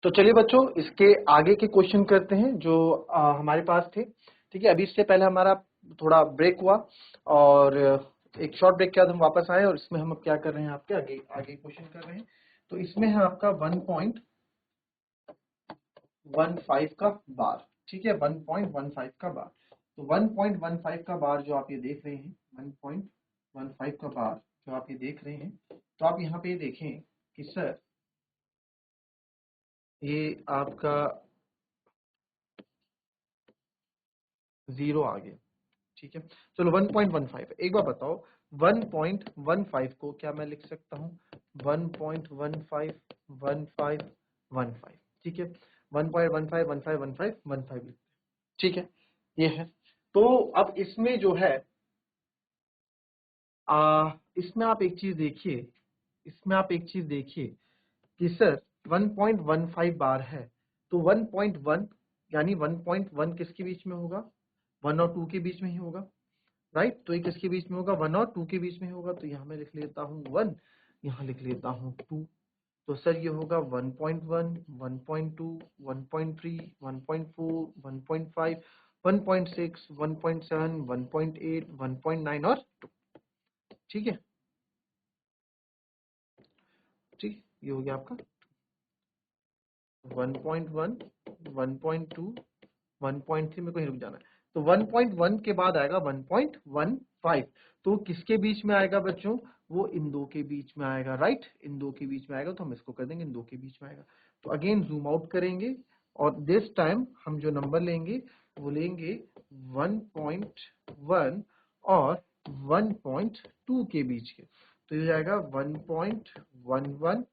तो चलिए बच्चों, इसके आगे के क्वेश्चन करते हैं जो हमारे पास थे। ठीक है, अभी इससे पहले हमारा थोड़ा ब्रेक हुआ और एक शॉर्ट ब्रेक के बाद हम वापस आए और इसमें हम अब क्या कर रहे हैं, आपके आगे आगे क्वेश्चन कर रहे हैं। तो इसमें है आपका 1.15 का बार। ठीक है, 1.15 का बार। तो 1.15 का बार जो आप ये देख रहे हैं, 1.15 का बार जो आप ये देख रहे हैं, तो आप यहाँ पे देखें कि सर ये आपका 0 आ गया। ठीक है, चलो 1.15। एक बार बताओ, 1.15 को क्या मैं लिख सकता हूँ? 1.15 15 ठीक है, 1.15 15 15 15 लिखते हैं। ठीक है, ये है। तो अब इसमें जो है इसमें आप एक चीज देखिए, इसमें आप एक चीज देखिए कि सर 1.15 बार है, तो 1.1 यानी 1.1 किसके बीच में होगा? 1 और 2 के बीच में ही होगा, राइट। तो ये किसके बीच में होगा? 1 और 2 के बीच में होगा। तो यहाँ मैं लिख लेता हूँ 1, यहाँ लिख लेता हूँ 2। तो सर ये होगा 1.1 1.2 1.3 1.4 1.5 1.6 1.7 1.8 1.9 और 2। ठीक है, ठीक, ये हो गया आपका 1.1 1.2 1.3 में कोई रुक जाना है। तो 1.1 के बाद आएगा 1.15। तो किसके बीच में आएगा बच्चों? वो इन दो के बीच में आएगा, राइट। इन दो के बीच में आएगा, तो हम इसको कर देंगे इन दो के बीच में आएगा। तो अगेन जूम आउट करेंगे और दिस टाइम हम जो नंबर लेंगे वो लेंगे 1.1 और 1.2 के बीच के। तो ये जाएगा 1.11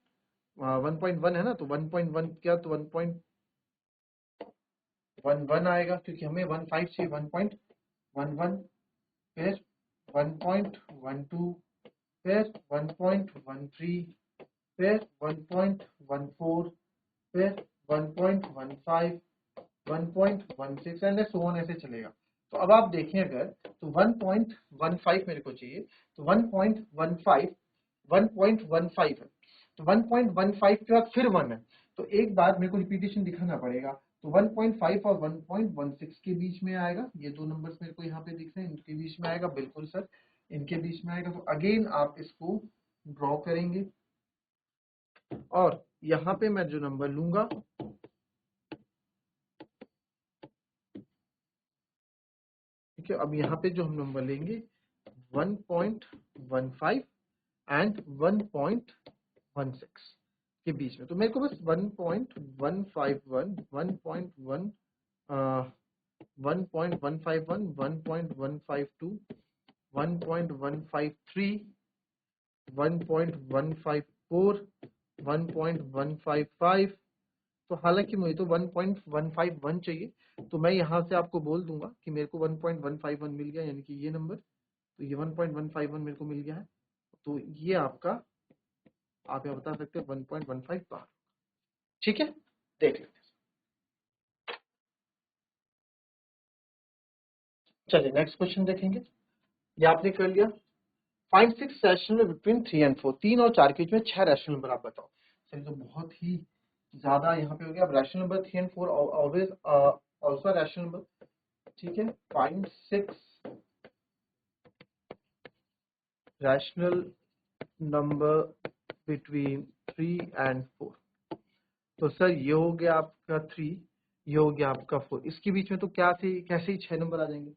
1.1 है ना, तो 1.1 क्या, तो 1.11 आएगा क्योंकि हमें 1.5 चाहिए। 1.11 फिर 1.12 फिर 1.13 फिर 1.14 फिर 1.15 1.16 एंड सो ऑन, ऐसे चलेगा। तो अब आप देखें अगर, तो 1.15 मेरे को चाहिए, तो 1.15 1.15 है, तो 1.15 के बाद फिर 1 है, तो एक बार मेरे को रिपीटेशन दिखाना पड़ेगा। तो 1.5 और 1.16 के बीच में आएगा, ये दो नंबर्स मेरे को यहाँ पे दिख रहे हैं, इनके बीच में आएगा, बिल्कुल सर, इनके बीच में आएगा। तो अगेन आप इसको ड्रॉ करेंगे और यहाँ पे मैं जो नंबर लूंगा, ठीक है, अब यहाँ पे जो हम नंबर लेंगे 1.15 एंड 1.16 के बीच में, तो मेरे को बस 1.151 1.1 1.151 1.152 1.153 1.154 1.155। तो हालांकि मुझे तो 1.151 चाहिए, तो मैं यहाँ से आपको बोल दूंगा कि मेरे को 1.151 मिल गया, यानी कि ये नंबर। तो ये 1.151 मेरे को मिल गया है, तो ये आपका, आप यहाँ बता सकते हैं 1.15 बार। ठीक है, देख लेते हैं। चलिए नेक्स्ट क्वेश्चन देखेंगे। ये आपने कर लिया। Find 6 rational between 3 and 4। 3 और 4 के बीच में 6 रैशनल नंबर आप बताओ। चलिए, तो बहुत ही ज्यादा यहाँ पे हो गया। अब rational number 3 and 4 always also rational number. ठीक है, find 6 rational number between 3 and 4। तो सर ये हो गया आपका 3, ये हो गया आपका 4, इसके बीच में तो क्या थी, कैसे ही 6 नंबर आ जाएंगे।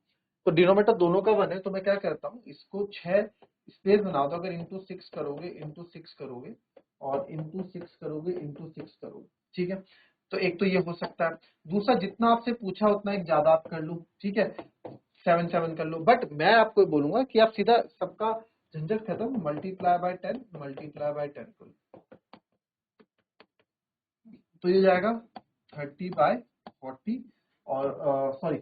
तो डिनोमिनेटर दोनों का 1 है, तो मैं क्या करता हूँ, इसको 6 स्पेस बना दो। अगर इंटू 6 करोगे, इंटू 6 करोगे और इंटू 6 करोगे, इंटू 6 करोगे, ठीक है। तो एक तो ये हो सकता है। दूसरा, जितना आपसे पूछा उतना एक ज्यादा आप कर लो, ठीक है, 7 7 कर लो। बट मैं आपको बोलूंगा कि आप सीधा सबका झंझट खत्म, मल्टीप्लाई बाय 10 मल्टीप्लाई बाय 10 करो, तो ये जाएगा 30/40 और सॉरी,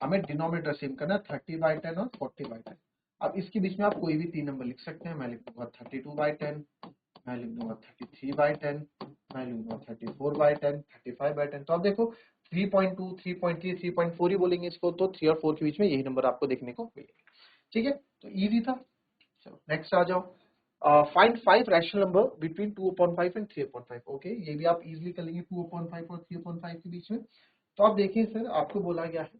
हमें डिनोमिनेटर सेम करना है, 30/10 और 40/10। अब इसके बीच में आप कोई भी 3 नंबर लिख सकते हैं। मैं लिख दूंगा 32/10, मैं लिख दूंगा 33/10, मैं लिख दूंगा 34/10 35/10। तो आप देखो 3.2 3.3 3.4 ही बोलेंगे इसको, तो 3 और 4 के बीच में यही नंबर आपको देखने को मिलेगा। ठीक है, तो इजी था। चलो नेक्स्ट आ जाओ। Find 5 rational number between 2/5 and 3/5। Okay, ये भी आप इजीली कर लेंगे 2/5 और 3/5 के बीच में। तो आप देखिए सर, आपको बोला गया है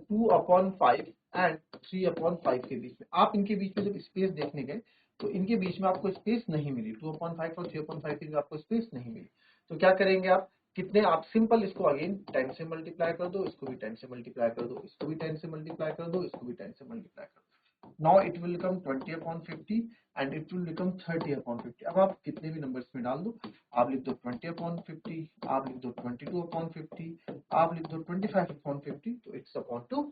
2/5 एंड 3/5 के बीच में, आप इनके बीच में जब स्पेस देखने गए तो इनके बीच में आपको स्पेस नहीं मिली, 2/5 और 3/5 के बीच में आपको स्पेस नहीं मिली। तो क्या करेंगे आप, कितने, आप सिंपल इसको अगेन 10 से मल्टीप्लाई कर दो, इसको भी 10 से मल्टीप्लाई कर दो, इसको भी 10 से मल्टीप्लाई कर दो, इसको भी 10 से मल्टीप्लाई कर दो। Now it will become 20/50 and it will become 30/50। अब आप कितने भी नंबर्स में डाल दो, आप लिख दो 20/50, आप लिख दो 22/50, आप लिख दो 25/50, तो it's upon 2।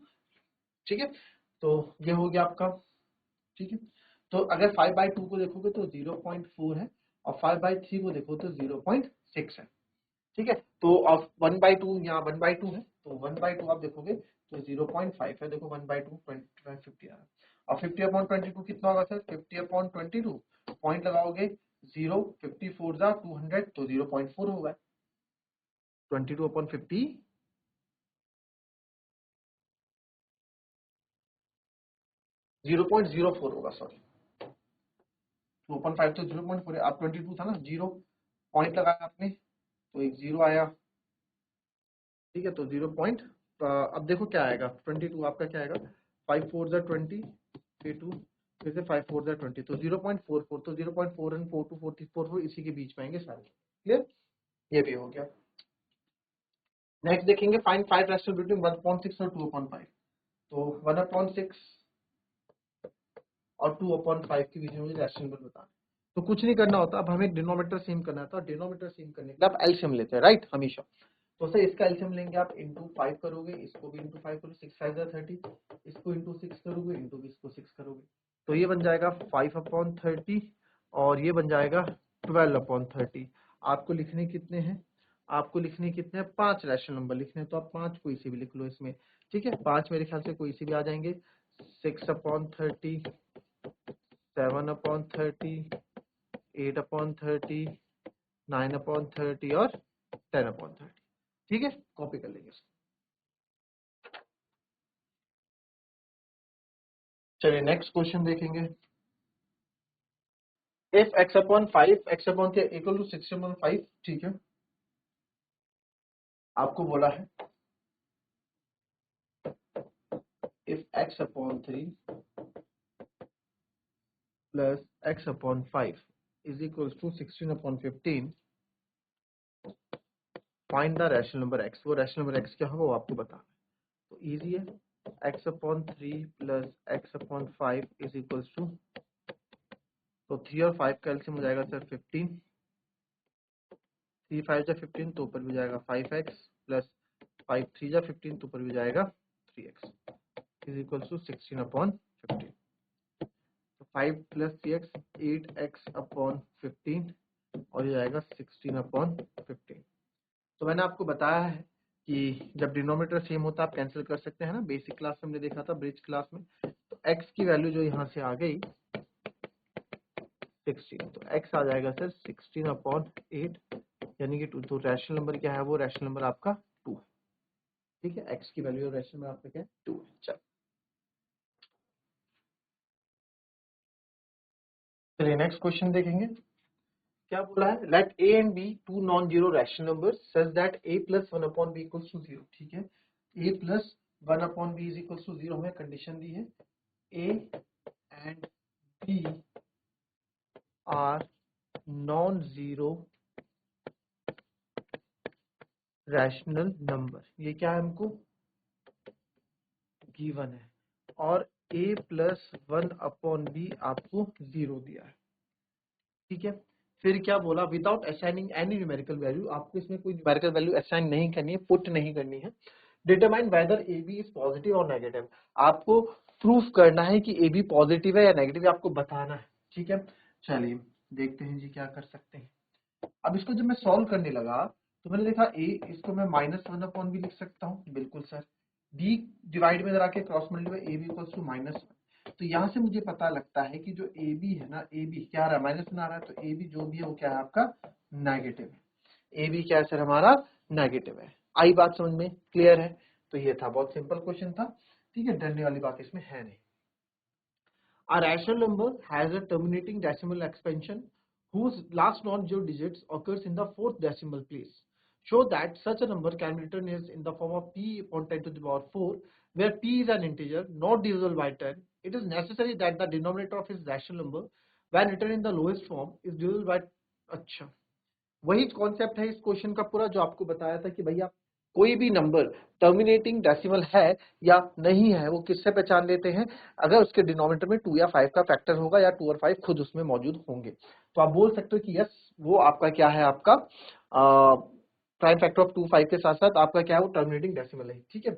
ठीक है, तो ये हो गया आपका। ठीक है, तो अगर 5/2 को देखोगे तो 0.4 है, और 5/3 को देखो तो 0.6 है। ठीक है, तो अब 1/2 यहाँ 1/2 है, तो 1/2 आप देखोगे तो 0.5 है। देखो 1/2 50 आ रहा है, और 50/22 कितना होगा सर, 50/22 पॉइंट लगाओगे 0, 54 जा 200, तो 0.4 होगा। 22/50 0.04 होगा, सॉरी 2/5 तो 0.4 है। अब 22 था ना, 0 पॉइंट लगाया आपने तो एक 0 आया। ठीक है, तो 0 पॉइंट, अब देखो क्या आएगा, 22 आपका क्या आएगा, 5 4 जा 20, फिर 2, फिर से 5 4 जा 20, तो 0.44, तो 0.4 एंड 4 to 44 इसी के बीच में आएंगे सारे। क्लियर, ये भी हो गया। नेक्स्ट देखेंगे, फाइंड 5 रैशनल बिटवीन 1/6 और 2/5। तो 1/6 और 2/5 के बीच में मुझे रैशनल नंबर बताना। तो कुछ नहीं करना होता, अब हमें डिनोमिनेटर सेम करना था, डिनोमिनेटर सेम करने के लिए आप एलसीएम लेते हैं, राइट, हमेशा। तो सर इसका एलसीएम लेंगे आप, इंटू 5 करोगे, इसको भी इंटू 5 करोगे, 6 5 30, इसको इंटू 6 करोगे, इंटू भी इसको 6 करोगे, तो ये बन जाएगा 5/30, और ये बन जाएगा 12/30। आपको लिखने कितने हैं, आपको लिखने कितने हैं, 5 रैशनल नंबर लिखने हैं, तो आप 5 कोई से भी लिख लो इसमें। ठीक है, 5 मेरे ख्याल से कोई से भी आ जाएंगे, 6/30, 7/30, 8/30, 9/30 और 10/30। ठीक है, कॉपी कर लेंगे इसको। चलिए नेक्स्ट क्वेश्चन देखेंगे। If x/5 x/3 equal to 6/5, ठीक है, आपको बोला है if x/3 plus x/5 is equal to 16/15, find the rational number x। वो रैशनल नंबर x क्या होगा वो आपको बताना है, तो इजी है, x/3 plus x/5 is equal to, तो 3 और 5 का एलसीएम हो जाएगा सर 15, 3 5 जा 15, तो ऊपर भी जाएगा 5x, प्लस 5 3 जा 15, तो ऊपर भी जाएगा 3x, इज इक्वल टू 16/15। तो 5 प्लस 3x 8x/15, और ये जाएगा 16/15। तो मैंने आपको बताया है कि जब डिनोमिनेटर सेम होता है आप कैंसिल कर सकते हैं ना, बेसिक क्लास में हमने देखा था, ब्रिज क्लास में। तो x की वैल्यू जो यहाँ से आ गई 16, तो x आ जाएगा सर 16/8, यानी कि 2। तो रैशनल नंबर क्या है, वो रैशनल नंबर आपका 2 है। ठीक है, x की वैल्यू रैशनल नंबर आपका क्या है, 2 है। चलिए नेक्स्ट क्वेश्चन देखेंगे। क्या बोला है, let a and b two non zero rational numbers such that a plus 1/b equals to 0। ठीक है, a plus 1/b is equals to 0 हमें कंडीशन दी है, a and b are non zero rational number. ये क्या है हमको given है, और a प्लस 1/b आपको 0 दिया है। ठीक है, फिर क्या बोला, without assigning any numerical value, आपको इसमें कोई न्यूमेरिकल वैल्यू असाइन नहीं करनी है, पुट नहीं करनी है। Determine whether A B is positive और नेगेटिव, आपको प्रूफ करना है कि ए बी पॉजिटिव है या नेगेटिव, आपको बताना है। ठीक है, चलिए देखते हैं जी क्या कर सकते हैं। अब इसको जब मैं सॉल्व करने लगा तो मैंने देखा ए, इसको मैं -1/b लिख सकता हूँ, बिल्कुल सर। b डिवाइड में आके cross multiply, A B equals to -1। तो यहाँ से मुझे पता लगता है कि जो ए बी है ना, ए बी क्या आ रहा है, -1 आ रहा है, तो ए बी जो भी है वो क्या है आपका नेगेटिव है। ए बी क्या है सर हमारा नेगेटिव है। आई बात समझ में, क्लियर है। तो ये था, बहुत सिंपल क्वेश्चन था। ठीक है, डरने वाली बात इसमें है नहीं। A rational number has a terminating decimal expansion whose last non-zero digits occurs in the fourth decimal place. Show that such a number can be written as in the form of p upon 10 to the power 4, where p is an integer not divisible by 10. It is necessary that the denominator of his rational number, when written in the lowest form, is divisible by. अच्छा, वही concept है इस question का पूरा जो आपको बताया था कि भैया कोई भी नंबर टर्मिनेटिंग डेसिमल है या नहीं है वो किससे पहचान लेते हैं, अगर उसके डिनोमिनेटर में 2 या 5 का फैक्टर होगा या 2 और 5 खुद उसमें मौजूद होंगे, तो आप बोल सकते हो कि यस वो आपका क्या है, आपका प्राइम फैक्टर ऑफ 2 5 के साथ साथ आपका क्या है वो टर्मिनेटिंग डेसिमल है। ठीक है,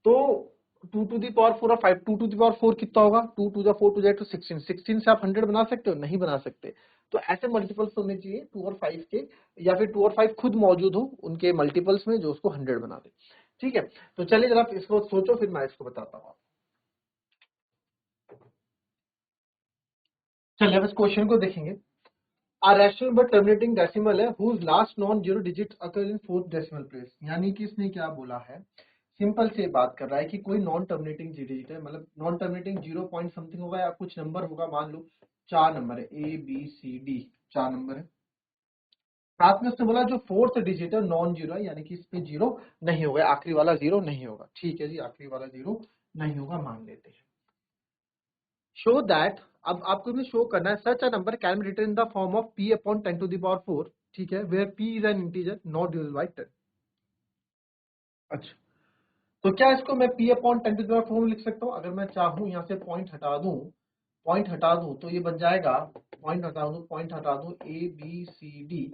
तो 2 टू दी पावर 4 और 5, 2 टू दी पावर 4 कितना होगा, 2 टू द 4 टू जाए तो 16, 16 से आप 100 बना सकते हो, नहीं बना सकते। तो ऐसे मल्टीपल्स होने चाहिए 2 और 5 के, या फिर 2 और 5 खुद मौजूद हो उनके मल्टीपल्स में जो उसको 100 बना दे। ठीक है, तो चलिए जरा इसको सोचो, फिर मैं इसको बताता हूँ। चलिए अब इस क्वेश्चन को देखेंगे। A rational but terminating decimal है whose last non-zero digits occur in fourth decimal place, यानी कि इसने क्या बोला है, सिंपल से बात कर रहा है कि कोई नॉन टर्मिनेटिंग डिजिट है, मतलब नॉन टर्मिनेटिंग 0 पॉइंट समथिंग होगा या कुछ नंबर होगा, मान लो 4 नंबर है A B C D, 4 number है, साथ में उसने बोला जो फोर्थ डिजिट है नॉन जीरो है, यानी कि इस पे जीरो नहीं होगा, आखिरी वाला जीरो नहीं होगा। ठीक है जी, आखिरी वाला जीरो नहीं होगा मान लेते हैं। शो दैट, अब आपको इसमें शो करना है such a number can be written in the form of p upon 10 to the power 4, ठीक है, where p is an integer not divisible by 10। अच्छा, तो क्या इसको मैं p upon 10 to the power 4 में लिख सकता हूँ, अगर मैं चाहूँ यहाँ से पॉइंट हटा दूं तो ये बन जाएगा, पॉइंट हटा दूं a b c d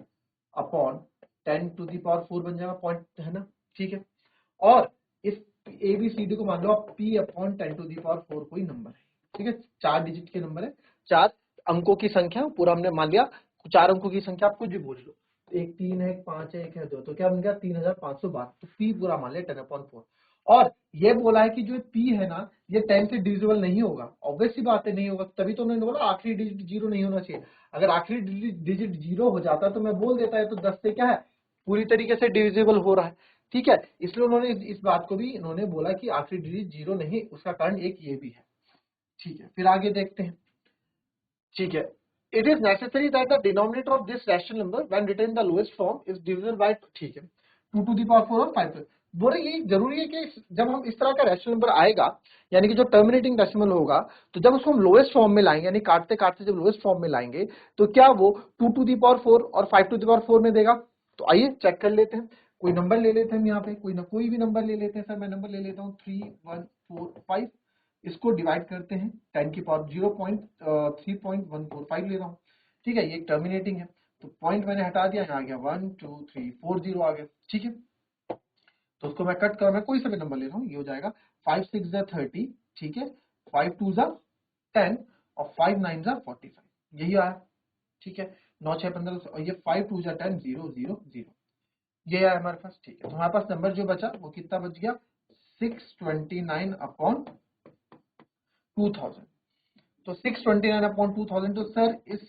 upon 10 to the power 4 बन जाएगा, पॉइंट है ना। ठीक है, और इस ए बी सी डी को मान लो आप p upon 10 to the power 4 कोई नंबर है। ठीक है, 4 डिजिट के नंबर है, 4 अंकों की संख्या, पूरा हमने मान लिया 4 अंकों की संख्या, आप कुछ भी बोल लो, एक 3 है, एक 5 है, एक है 2, तो क्या बन गया 3512, तो p पूरा मान लिया 10 अपॉन 4। और ये बोला है कि जो p है ना ये 10 से डिविजिबल नहीं होगा, ऑब्वियस सी बात है नहीं होगा, तभी तो उन्होंने बोला आखिरी डिजिट जीरो नहीं होना चाहिए। अगर आखिरी डिजिट जीरो हो जाता तो मैं बोल देता है तो 10 से क्या है पूरी तरीके से डिविजिबल हो रहा है। ठीक है, इसलिए उन्होंने इस बात को भी इन्होंने बोला कि आखिरी डिजिट जीरो नहीं, उसका कारण एक ये भी है। ठीक है, फिर आगे देखते हैं। ठीक है, it is necessary that the denominator of this rational number when written in the lowest form is divisible by, ठीक है, 2 टू द पावर 4 और 5। बोले ये जरूरी है कि जब हम इस तरह का रैशनल नंबर आएगा, यानी कि जो टर्मिनेटिंग डेसिमल होगा, तो जब उसको हम लोएस्ट फॉर्म में लाएंगे, यानी काटते काटते जब लोएस्ट फॉर्म में लाएंगे, तो क्या वो 2 टू द पावर 4 और 5 टू द पावर 4 में देगा। तो आइए चेक कर लेते हैं, कोई नंबर ले लेते हैं हम यहाँ पे, कोई भी नंबर ले लेते हैं। सर मैं नंबर ले लेता हूँ 3 1 4 5, इसको डिवाइड करते हैं 10 की पावर 0.3.145 ले रहा हूँ। ठीक है, ये टर्मिनेटिंग है, तो पॉइंट मैंने हटा दिया, यहाँ आ गया 1 2 3 4 0 आ गया। ठीक है, तो उसको मैं कट कर, मैं कोई सा भी नंबर ले रहा हूँ, ये हो जाएगा 5 6 जा 30, ठीक है, 5 2 जा 10 और 5 9 जा 45, यही आया। ठीक है, 9 6 15 और ये 5 2 जा 10 0 0 0, ये आया हमारे पास। ठीक है, तो हमारे पास नंबर जो बचा वो कितना बच गया, 629 अपॉन 2000। तो 629 अपॉन 2000, तो सर इस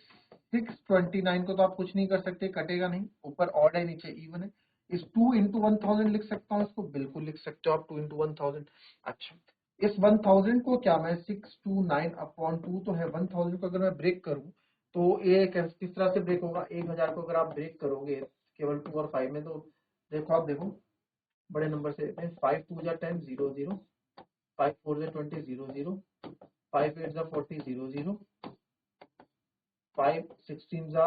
629 को तो आप कुछ नहीं कर सकते, कटेगा नहीं, ऊपर ऑड है नीचे इवन है, इस 2 इंटू 1000 लिख सकता हूँ इसको, बिल्कुल लिख सकते हो आप 2 इंटू 1000। अच्छा, इस 1000 को क्या मैं 629 अपॉन 2 तो है 1000 को अगर मैं ब्रेक करूं तो ये किस तरह से ब्रेक होगा, 1000 को अगर आप ब्रेक करोगे केवल 2 और 5 में, तो देखो आप देखो बड़े नंबर से 5 2 जा 10 0 0, 5 4 जा 20 0 0, 5 8 जा 40 0 0, 5 16 जा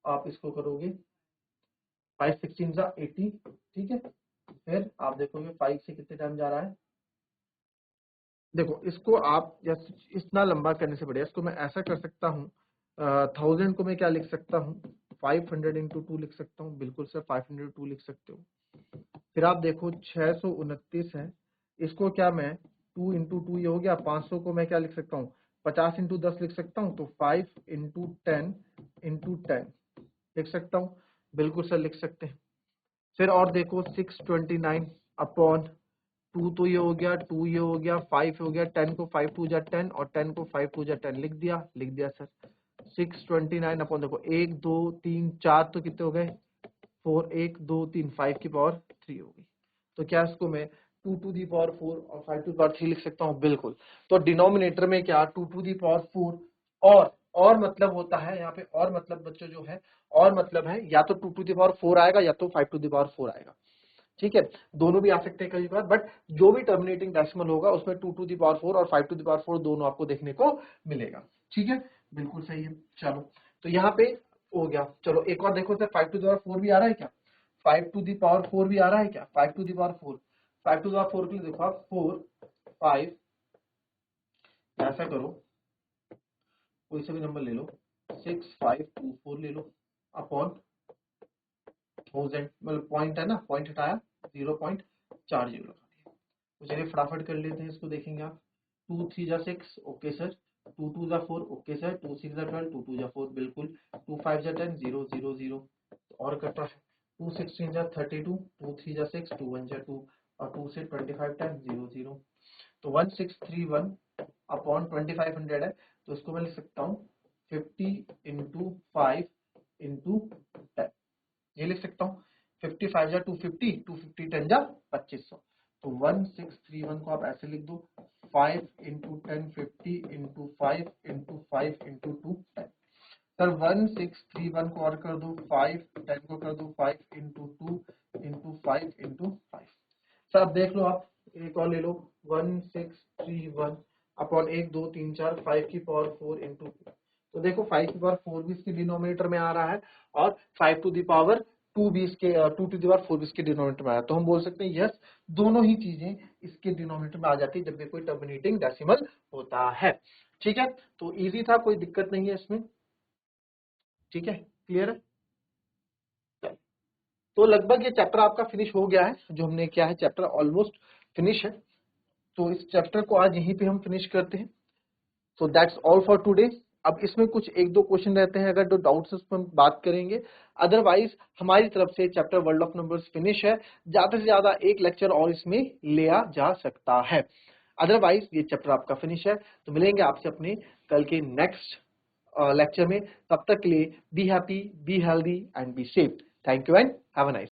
आप इसको करोगे 5 16 जा 80। ठीक है, फिर आप देखोगे 5 से कितने टाइम जा रहा है, देखो इसको आप इतना लंबा करने से बढ़िया इसको मैं ऐसा कर सकता हूँ, 1000 को मैं क्या लिख सकता हूँ 500 इंटू 2 लिख सकता हूँ, बिल्कुल सर 502 लिख सकते हो। फिर आप देखो 629 है, इसको क्या मैं 2 इंटू 2 ये हो गया, 500 को मैं क्या लिख सकता हूँ 50 इंटू 10 लिख सकता हूँ, तो 5 इंटू 10 इंटू 10 लिख सकता हूँ, बिल्कुल सर लिख सकते हैं। फिर और देखो 629 अपॉन 2 तो ये हो गया, 2 ये हो गया, 5 हो गया, 10 को 5 2 जा 10 और 10 को 5 2 जा 10 लिख दिया सर। 629 अपॉन देखो 1 2 3 4 तो कितने हो गए 4, 1 2 3 5 की पावर 3 हो गई। तो क्या इसको मैं 2 टू दी पावर 4 और 5 टू दी पावर 3 लिख सकता हूँ, बिल्कुल। तो डिनोमिनेटर में क्या 2 टू दी पावर 4 और मतलब होता है यहाँ पे, और मतलब बच्चों जो है, और मतलब है या तो 2 टू दी पावर 4 आएगा या तो 5 टू दी पावर 4 आएगा, ठीक है, दोनों भी आ सकते हैं कई बार, बट जो भी टर्मिनेटिंग डेसिमल होगा उसमें 2 टू दी पावर 4 और 5 टू दी पावर 4 दोनों आपको देखने को मिलेगा, ठीक है, बिल्कुल सही है। चलो तो यहाँ पे हो गया। चलो एक और देखो सर, 5 टू दी पावर 4 भी आ रहा है क्या? 5 टू दी पावर 4 भी आ रहा है क्या? 5 to the power 4, 5 to the power 4 के लिए देखो आप 4 5, ऐसा करो कोई सा भी नंबर ले लो, 6 5 2 4 ले लो अपॉन 1000, मतलब पॉइंट है ना, पॉइंट हटाया 0.40 लगा दिया। तो चलिए फटाफट कर लेते हैं इसको, देखेंगे आप। 2 3 जा 6, ओके सर। 2 2 जा 4, ओके सर। 2 6 जा 12, 2 2 जा 4, बिल्कुल। 2 5 जा 10, 0 0 0, और कटा है। 2 16 जा 32, 2 3 जा 6, 2 1 जा 2, और 2 से 25 10 0 0। तो 1631 अपॉन 2500 है, तो इसको मैं लिख सकता हूँ 50 इंटू 5 इंटू 10, ये लिख सकता हूँ। 55 जा 250, 250 10 जा 2500, तो 1631 को आप ऐसे लिख दो 5 into 10 50 into 5 into 5 into 2 10। Sir 1631 को और कर दो 5, 10 को कर दो 5 इंटू 2 इंटू 5 इंटू 5। सर अब देख लो आप, एक और ले लो 1631 अपॉन 1 2 3 4 5 की पावर 4 इंटू, तो देखो 5 की पावर 4 भी इसके डिनोमिनेटर में आ रहा है और 5 टू दी पावर 2 भी इसके 2 टू दी पावर 4 भी इसके डिनोमिनेटर में आ रहा है। तो हम बोल सकते हैं यस, दोनों ही चीजें इसके डिनोमिनेटर में आ जाती है जब भी कोई टर्मिनेटिंग डेसिमल होता है, ठीक है। तो इजी था, कोई दिक्कत नहीं है इसमें, ठीक है, क्लियर है। तो लगभग ये चैप्टर आपका फिनिश हो गया है, जो हमने किया है चैप्टर ऑलमोस्ट फिनिश है। तो इस चैप्टर को आज यहीं पे हम फिनिश करते हैं। So that's all for today. अब इसमें कुछ एक दो क्वेश्चन रहते हैं, अगर जो डाउट्स है उस पर हम बात करेंगे, अदरवाइज हमारी तरफ से chapter world of numbers finish है। ज्यादा से ज्यादा एक लेक्चर और इसमें लिया जा सकता है, अदरवाइज ये चैप्टर आपका फिनिश है। तो मिलेंगे आपसे अपने कल के नेक्स्ट लेक्चर में, तब तक के लिए be happy, be healthy and be safe. Thank you and have a nice